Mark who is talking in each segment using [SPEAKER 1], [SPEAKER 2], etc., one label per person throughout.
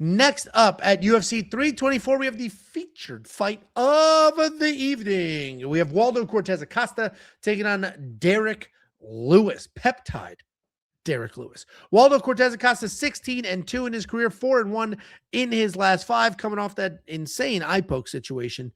[SPEAKER 1] Next up at UFC 324, we have the featured fight of the evening. We have Waldo Cortes-Acosta taking on Derrick Lewis. Peptide Derrick Lewis. Waldo Cortes-Acosta 16-2 in his career, 4-1 in his last 5, coming off that insane eye poke situation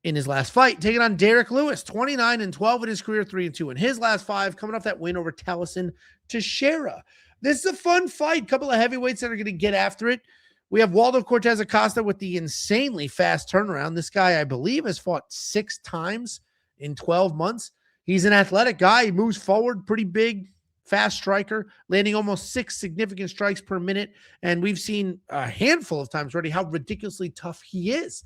[SPEAKER 1] in his last fight. Taking on Derrick Lewis, 29-12 in his career, 3-2 in his last 5, coming off that win over Taliesin Teixeira. This is a fun fight. Couple of heavyweights that are going to get after it. We have Waldo Cortes-Acosta with the insanely fast turnaround. This guy, I believe, has fought 6 times in 12 months. He's an athletic guy. He moves forward, pretty big, fast striker, landing almost 6 significant strikes per minute. And we've seen a handful of times already how ridiculously tough he is.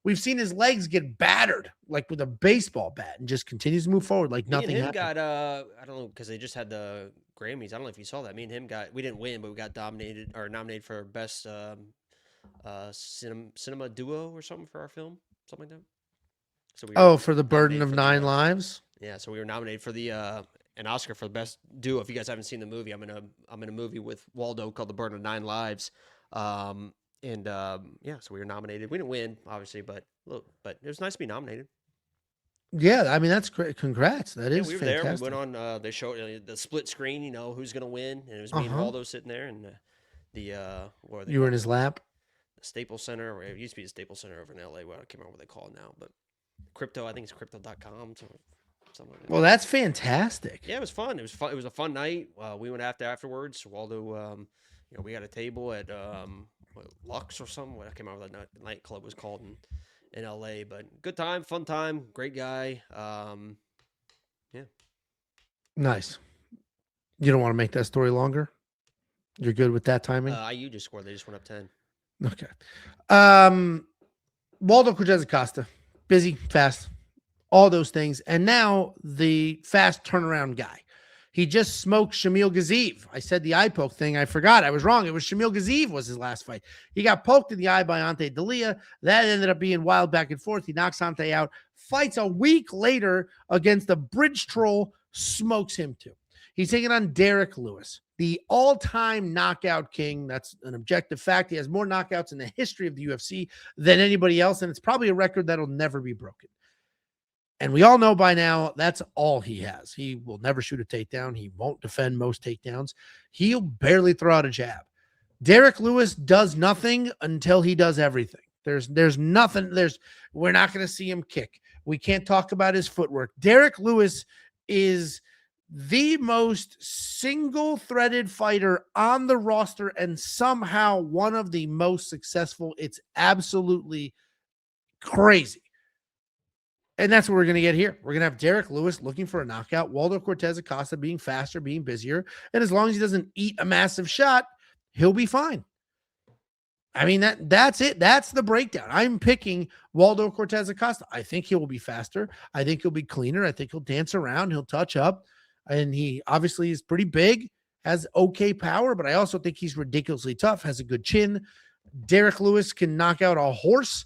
[SPEAKER 1] We've seen his legs get battered like with a baseball bat and just continues to move forward like nothing happened.
[SPEAKER 2] Got, I don't know, because they just had the Grammys. I don't know if you saw that. Me and him we didn't win, but we got nominated for best cinema duo or something for our film, something like that. So
[SPEAKER 1] for the Burden of 9 Lives.
[SPEAKER 2] Yeah, so we were nominated for the an Oscar for the best duo. If you guys haven't seen the movie, I'm in a movie with Waldo called The Burden of 9 Lives. So we were nominated. We didn't win, obviously, but it was nice to be nominated.
[SPEAKER 1] Yeah, I mean, that's great. Congrats. That is
[SPEAKER 2] we were
[SPEAKER 1] fantastic.
[SPEAKER 2] there. We went on, they showed the split screen, who's going to win. And it was me and Waldo sitting there. And
[SPEAKER 1] you were in his lap?
[SPEAKER 2] The Staples Center, or it used to be the Staples Center over in LA. Well, I can't remember what they call it now. But crypto, I think it's crypto.com. Something like that.
[SPEAKER 1] Well, that's fantastic.
[SPEAKER 2] Yeah, it was fun. It was fun. It was a fun night. We went afterwards. Waldo, we got a table at Lux or something. I can't remember what that nightclub was called in LA, but good time, fun time, great guy. Yeah.
[SPEAKER 1] Nice. You don't want to make that story longer? You're good with that timing?
[SPEAKER 2] IU just scored. They just went up 10.
[SPEAKER 1] Okay. Waldo Cortes-Acosta, busy, fast, all those things. And now the fast turnaround guy. He just smoked Shamil Gaziev. I said the eye poke thing. I forgot. I was wrong. It was Shamil Gaziev was his last fight. He got poked in the eye by Ante Dalia. That ended up being wild back and forth. He knocks Ante out. Fights a week later against the bridge troll. Smokes him too. He's taking on Derrick Lewis, the all-time knockout king. That's an objective fact. He has more knockouts in the history of the UFC than anybody else, and it's probably a record that'll never be broken. And we all know by now that's all he has. He will never shoot a takedown. He won't defend most takedowns. He'll barely throw out a jab. Derrick Lewis does nothing until he does everything. There's nothing. We're not going to see him kick. We can't talk about his footwork. Derrick Lewis is the most single-threaded fighter on the roster and somehow one of the most successful. It's absolutely crazy. And that's what we're going to get here. We're going to have Derrick Lewis looking for a knockout, Waldo Cortes-Acosta being faster, being busier. And as long as he doesn't eat a massive shot, he'll be fine. I mean, that's it. That's the breakdown. I'm picking Waldo Cortes-Acosta. I think he will be faster. I think he'll be cleaner. I think he'll dance around. He'll touch up. And he obviously is pretty big, has okay power, but I also think he's ridiculously tough, has a good chin. Derrick Lewis can knock out a horse.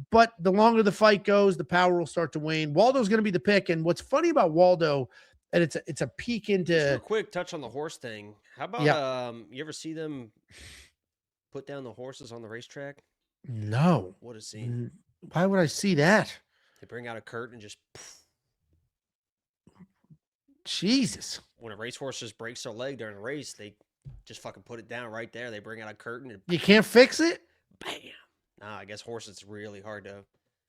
[SPEAKER 1] But the longer the fight goes, the power will start to wane. Waldo's going to be the pick. And what's funny about Waldo, and it's a peek into...
[SPEAKER 2] Just a quick touch on the horse thing. How about, you ever see them put down the horses on the racetrack?
[SPEAKER 1] No.
[SPEAKER 2] What a scene.
[SPEAKER 1] Why would I see that?
[SPEAKER 2] They bring out a curtain and just...
[SPEAKER 1] Jesus.
[SPEAKER 2] When a racehorse just breaks their leg during a race, they just fucking put it down right there. They bring out a curtain. And
[SPEAKER 1] you can't fix it?
[SPEAKER 2] Bam. Nah, I guess horses, it's really hard to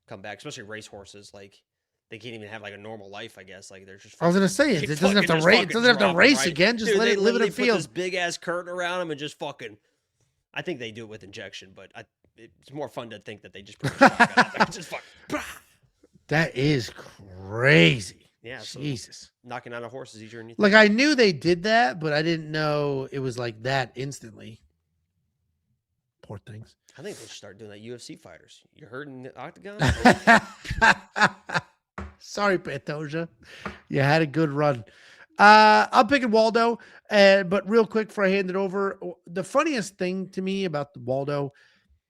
[SPEAKER 2] come back, especially race horses. Like, they can't even have like a normal life, I guess. Like, they're just.
[SPEAKER 1] I was gonna say it doesn't have to race. It doesn't have to race again. Just let it live in a field.
[SPEAKER 2] Put this big ass curtain around them and just fucking. I think they do it with injection, but it's more fun to think that they just put a shotgun out there. Just fucking.
[SPEAKER 1] That is crazy.
[SPEAKER 2] Yeah,
[SPEAKER 1] Jesus.
[SPEAKER 2] So knocking out a horse is easier than you think.
[SPEAKER 1] Like, I knew they did that, but I didn't know it was like that instantly. Poor things.
[SPEAKER 2] I think they should start doing that. UFC fighters. You hurting the octagon?
[SPEAKER 1] Sorry, Pantoja. You had a good run. I'm picking Waldo. But real quick before I hand it over, the funniest thing to me about the Waldo,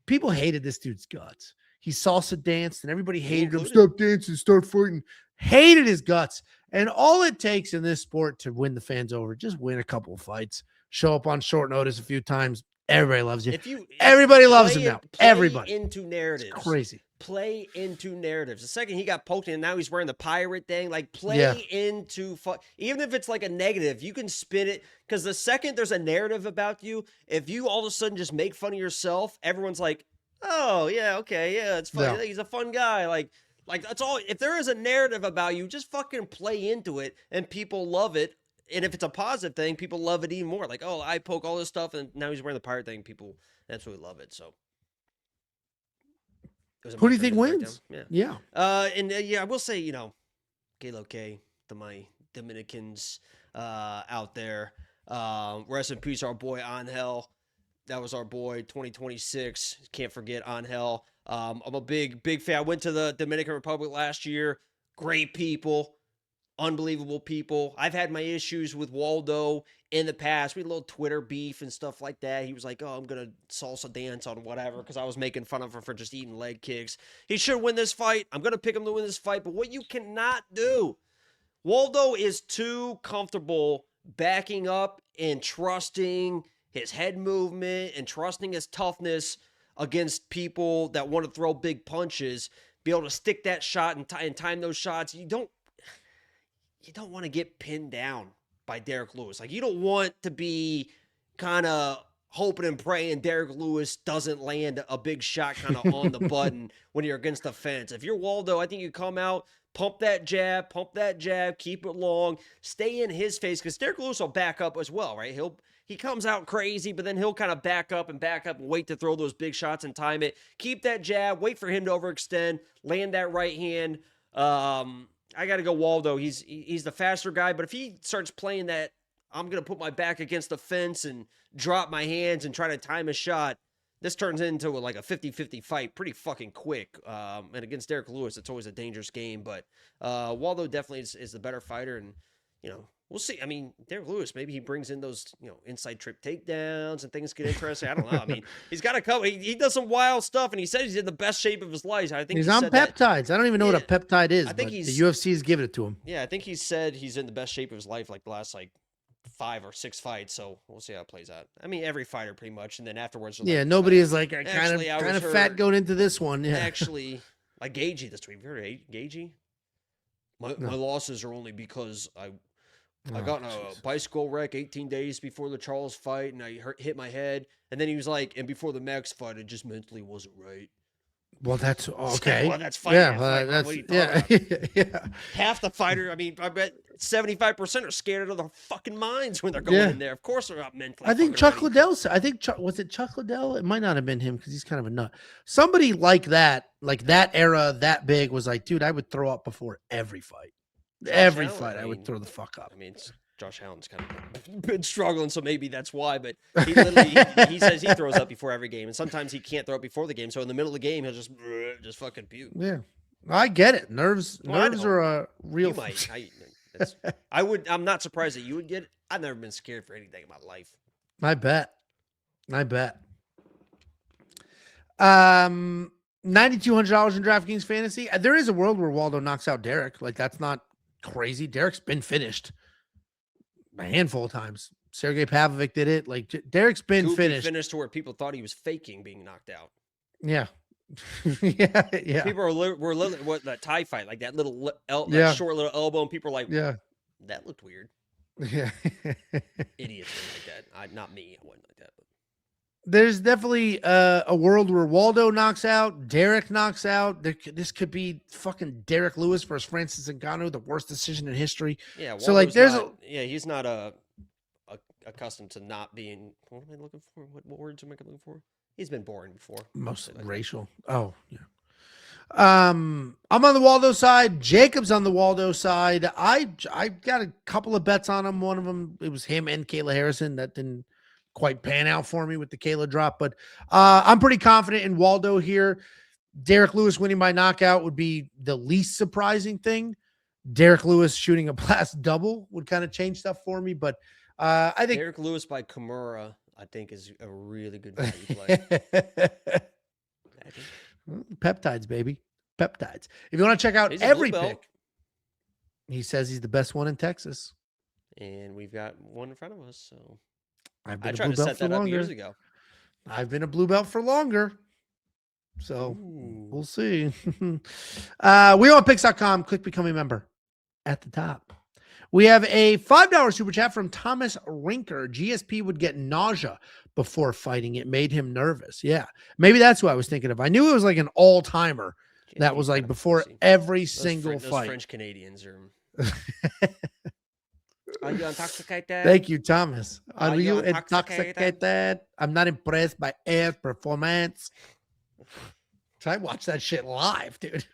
[SPEAKER 1] people hated this dude's guts. He salsa danced and everybody hated him. Stop dancing, start fighting. Hated his guts. And all it takes in this sport to win the fans over, just win a couple of fights, show up on short notice a few times, Everybody loves you.
[SPEAKER 2] If you
[SPEAKER 1] Everybody loves
[SPEAKER 2] play
[SPEAKER 1] him now.
[SPEAKER 2] play
[SPEAKER 1] Everybody.
[SPEAKER 2] into
[SPEAKER 1] It's
[SPEAKER 2] narratives.
[SPEAKER 1] crazy.
[SPEAKER 2] Play into narratives. The second he got poked and now he's wearing the pirate thing, like play
[SPEAKER 1] Yeah.
[SPEAKER 2] into even if it's like a negative, you can spin it because the second there's a narrative about you, if you all of a sudden just make fun of yourself, everyone's like, "Oh, yeah, okay, yeah, it's funny.
[SPEAKER 1] Yeah.
[SPEAKER 2] He's a fun guy." Like that's all. If there is a narrative about you, just fucking play into it and people love it. And if it's a positive thing, people love it even more. Like, "Oh, I poke all this stuff and now he's wearing the pirate thing." People absolutely love it. So
[SPEAKER 1] Who do you think wins? Yeah.
[SPEAKER 2] Yeah, I will say, Gaethje to my Dominicans out there. Rest in peace, our boy Angel. That was our boy, 2026. Can't forget Angel. I'm a big fan. I went to the Dominican Republic last year. Great people. Unbelievable people. I've had my issues with Waldo in the past. We had a little Twitter beef and stuff like that. He was like, "Oh, I'm going to salsa dance on whatever," because I was making fun of him for just eating leg kicks. He should win this fight. I'm going to pick him to win this fight. But what you cannot do, Waldo is too comfortable backing up and trusting his head movement and trusting his toughness against people that want to throw big punches, be able to stick that shot and time those shots. You don't want to get pinned down by Derrick Lewis. Like, you don't want to be kind of hoping and praying Derrick Lewis doesn't land a big shot kind of on the button when you're against the fence. If you're Waldo, I think you come out, pump that jab, keep it long, stay in his face, because Derrick Lewis will back up as well, right? He comes out crazy, but then he'll kind of back up and wait to throw those big shots and time it. Keep that jab, wait for him to overextend, land that right hand. I got to go Waldo. He's the faster guy, but if he starts playing that, I'm going to put my back against the fence and drop my hands and try to time a shot, this turns into like a 50-50 fight pretty fucking quick. And against Derrick Lewis, it's always a dangerous game, but Waldo definitely is the better fighter, and, we'll see. I mean, Derrick Lewis, maybe he brings in those, inside trip takedowns and things get interesting. I don't know. I mean, he's got a couple. He does some wild stuff, and he says he's in the best shape of his life. I think
[SPEAKER 1] he's on peptides. I don't even know what a peptide is. I think the UFC is giving it to him.
[SPEAKER 2] Yeah, I think he said he's in the best shape of his life, like the last 5 or 6 fights. So we'll see how it plays out. I mean, every fighter pretty much, and then afterwards,
[SPEAKER 1] nobody is like kind of fat going into this one. Yeah,
[SPEAKER 2] actually, like Gaethje this week. You heard of Gaethje? My losses are only because I got in a bicycle wreck 18 days before the Charles fight, and I hit my head. And then he was like, and before the Max fight, it just mentally wasn't right.
[SPEAKER 1] Well, that's okay.
[SPEAKER 2] Well, that's fighting.
[SPEAKER 1] Yeah,
[SPEAKER 2] that's
[SPEAKER 1] yeah.
[SPEAKER 2] Half the fighter, I mean, I bet 75% are scared out of their fucking minds when they're going in there. Of course, they're not mentally.
[SPEAKER 1] I think Chuck Liddell. Was it Chuck Liddell? It might not have been him because he's kind of a nut. Somebody like that era, that big, was like, dude, I would throw up before every fight. Every fight, I would throw the fuck up.
[SPEAKER 2] I mean, Josh Allen's kind of been struggling, so maybe that's why. But he literally he says he throws up before every game, and sometimes he can't throw up before the game. So in the middle of the game, he'll just fucking puke.
[SPEAKER 1] Yeah, I get it. Nerves are a real.
[SPEAKER 2] You might. I would. I'm not surprised that you would get it. I've never been scared for anything in my life.
[SPEAKER 1] I bet. $9,200 in DraftKings Fantasy. There is a world where Waldo knocks out Derrick. Like, that's not crazy. Derrick's been finished a handful of times. Sergey Pavlovich did it. Like, Derrick's been
[SPEAKER 2] finished to where people thought he was faking being knocked out.
[SPEAKER 1] Yeah. yeah.
[SPEAKER 2] People were what that tie fight, like that little short little elbow, and people are like,
[SPEAKER 1] yeah,
[SPEAKER 2] that looked weird.
[SPEAKER 1] Yeah.
[SPEAKER 2] Idiots like that. Not me. I wasn't like that. But.
[SPEAKER 1] There's definitely a world where Waldo knocks out, Derrick knocks out. This could be fucking Derrick Lewis versus Francis Ngannou, the worst decision in history.
[SPEAKER 2] Yeah. Waldo's
[SPEAKER 1] so
[SPEAKER 2] he's not accustomed to not being. What am I looking for? What words am I looking for? He's been boring before.
[SPEAKER 1] Most racial. Oh yeah. I'm on the Waldo side. Jacob's on the Waldo side. I got a couple of bets on him. One of them, it was him and Kayla Harrison. That didn't quite pan out for me with the Kayla drop, but I'm pretty confident in Waldo here. Derrick Lewis winning by knockout would be the least surprising thing. Derrick Lewis shooting a blast double would kind of change stuff for me, but I think
[SPEAKER 2] Derrick Lewis by Kimura, I think, is a really good value play.
[SPEAKER 1] Peptides, baby. Peptides. If you want to check out every pick, he says he's the best one in Texas.
[SPEAKER 2] And we've got one in front of us, so
[SPEAKER 1] I
[SPEAKER 2] tried to set that up years ago.
[SPEAKER 1] I've been a blue belt for longer. So
[SPEAKER 2] Ooh.
[SPEAKER 1] we'll see. WeWantPicks.com. Click become a member at the top. We have a $5 super chat from Thomas Rinker. GSP would get nausea before fighting. It made him nervous. Yeah. Maybe that's what I was thinking of. I knew it was like an all-timer that was like before every single
[SPEAKER 2] those
[SPEAKER 1] fight.
[SPEAKER 2] French Canadians are. Are you intoxicated?
[SPEAKER 1] Thank you, Thomas.
[SPEAKER 2] Are you intoxicated?
[SPEAKER 1] I'm not impressed by Air's performance. So I watched that shit live, dude.